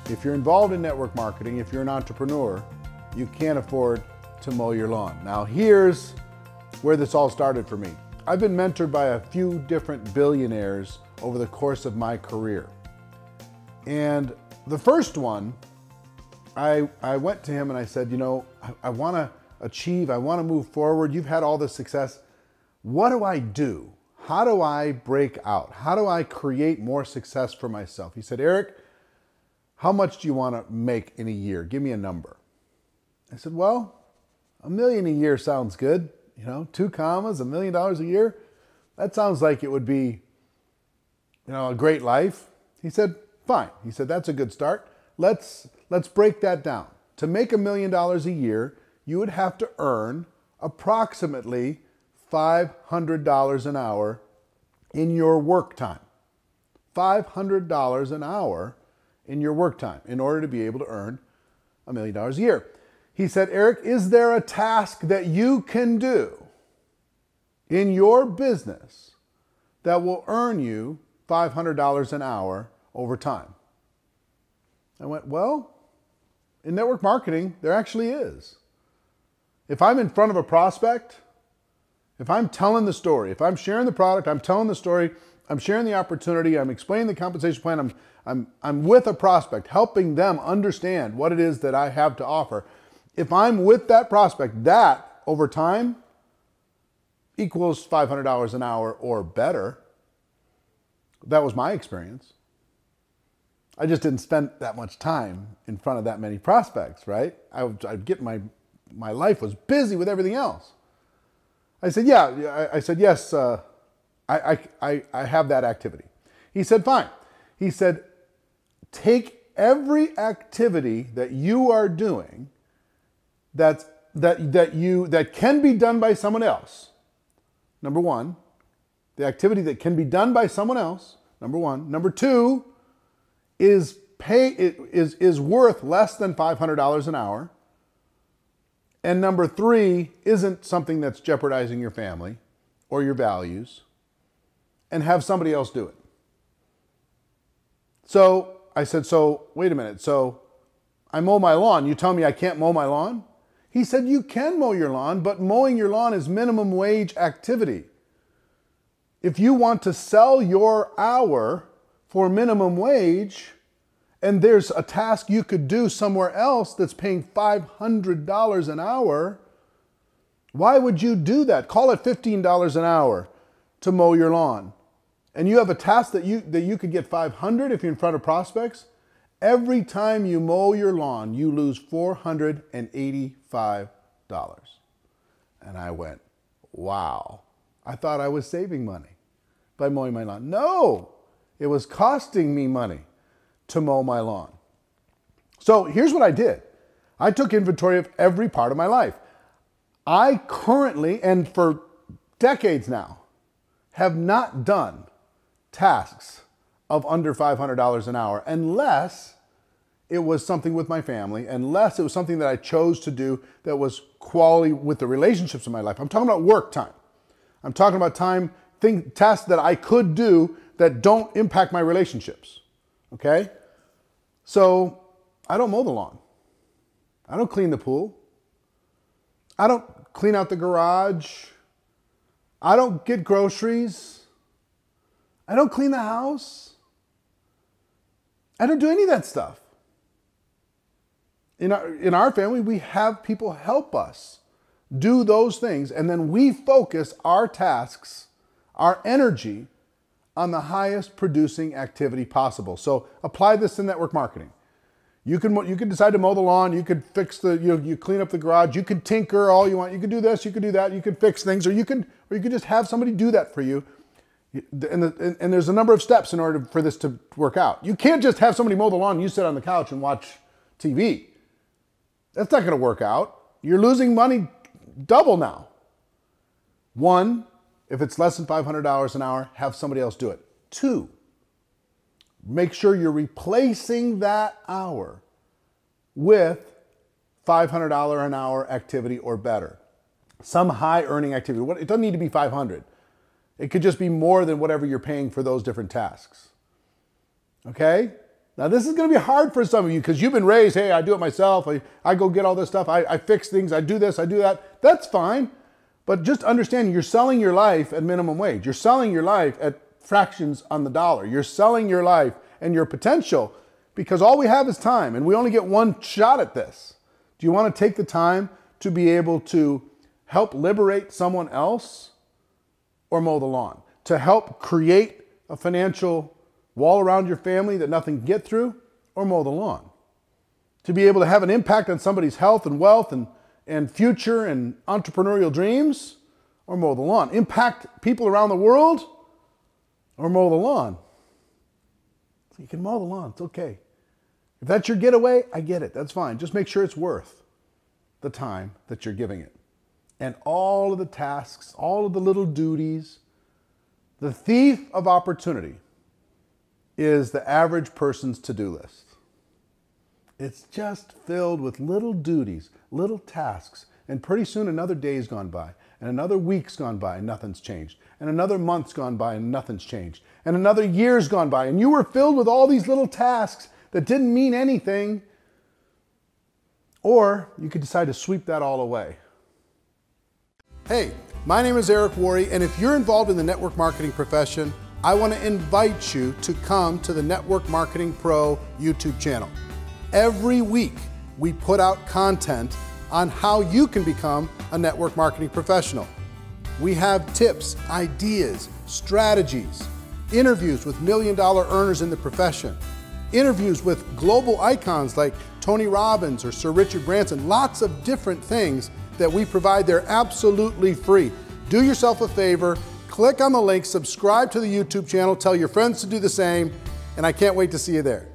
If you're involved in network marketing, if you're an entrepreneur, you can't afford to mow your lawn. Now here's where this all started for me. I've been mentored by a few different billionaires over the course of my career. And the first one, I went to him and I said, you know, I want to achieve, I want to move forward. You've had all this success. What do I do? How do I break out? How do I create more success for myself? He said, Eric, how much do you want to make in a year? Give me a number. I said, well, $1 million a year sounds good. You know, 2 commas, $1 million a year. That sounds like it would be, you know, a great life. He said, fine. He said, that's a good start. Let's break that down. To make $1 million a year, you would have to earn approximately $500 an hour in your work time. $500 an hour in your work time in order to be able to earn $1 million a year. He said, Eric, is there a task that you can do in your business that will earn you $500 an hour over time? I went, well, in network marketing, there actually is. If I'm in front of a prospect, if I'm telling the story, if I'm sharing the product, I'm telling the story, I'm sharing the opportunity, I'm explaining the compensation plan, I'm with a prospect, helping them understand what it is that I have to offer. If I'm with that prospect, that over time equals $500 an hour or better. That was my experience. I just didn't spend that much time in front of that many prospects, right? I'd get my life was busy with everything else. I said, yeah. I said, yes, I have that activity. He said, fine. He said, take every activity that you are doing that can be done by someone else. Number one, the activity that can be done by someone else. Number one. Number two is worth less than $500 an hour. And number three isn't something that's jeopardizing your family or your values, and have somebody else do it. So I said, so wait a minute. So I mow my lawn. You tell me I can't mow my lawn? He said, you can mow your lawn, but mowing your lawn is minimum wage activity. If you want to sell your hour for minimum wage, and there's a task you could do somewhere else that's paying $500 an hour, why would you do that? Call it $15 an hour to mow your lawn. And you have a task that you could get $500 if you're in front of prospects. Every time you mow your lawn, you lose $485. And I went, wow. I thought I was saving money by mowing my lawn. No, it was costing me money to mow my lawn. So here's what I did. I took inventory of every part of my life. I currently, and for decades now, have not done tasks of under $500 an hour unless it was something with my family, unless it was something that I chose to do that was quality with the relationships in my life. I'm talking about work time. I'm talking about tasks that I could do that don't impact my relationships. Okay? So I don't mow the lawn. I don't clean the pool. I don't clean out the garage. I don't get groceries. I don't clean the house. I don't do any of that stuff. In our family, we have people help us do those things, and then we focus our tasks, our energy, on the highest producing activity possible. So apply this to network marketing. You can decide to mow the lawn, you could fix you clean up the garage, you could tinker all you want, you could do this, you could do that, you could fix things, or you could just have somebody do that for you. And there's a number of steps in order for this to work out. You can't just have somebody mow the lawn and you sit on the couch and watch TV. That's not going to work out. You're losing money double now. One, if it's less than $500 an hour, have somebody else do it. Two, make sure you're replacing that hour with $500 an hour activity or better. Some high earning activity. It doesn't need to be 500. It could just be more than whatever you're paying for those different tasks. Okay? Now, this is going to be hard for some of you because you've been raised, hey, I do it myself. I go get all this stuff. I fix things. I do this. I do that. That's fine. But just understand you're selling your life at minimum wage. You're selling your life at fractions on the dollar. You're selling your life and your potential because all we have is time and we only get one shot at this. Do you want to take the time to be able to help liberate someone else or mow the lawn? To help create a financial wall around your family that nothing can get through or mow the lawn? To be able to have an impact on somebody's health and wealth and future and entrepreneurial dreams or mow the lawn? Impact people around the world or mow the lawn? You can mow the lawn, it's okay. If that's your getaway, I get it, that's fine. Just make sure it's worth the time that you're giving it. And all of the tasks, all of the little duties. The thief of opportunity is the average person's to-do list. It's just filled with little duties, little tasks, and pretty soon another day's gone by, and another week's gone by and nothing's changed, and another month's gone by and nothing's changed, and another year's gone by, and you were filled with all these little tasks that didn't mean anything, or you could decide to sweep that all away. Hey, my name is Eric Worre, and if you're involved in the network marketing profession, I want to invite you to come to the Network Marketing Pro YouTube channel. Every week, we put out content on how you can become a network marketing professional. We have tips, ideas, strategies, interviews with million-dollar earners in the profession, interviews with global icons like Tony Robbins or Sir Richard Branson, lots of different things that we provide. They're absolutely free. Do yourself a favor, click on the link, subscribe to the YouTube channel, tell your friends to do the same, and I can't wait to see you there.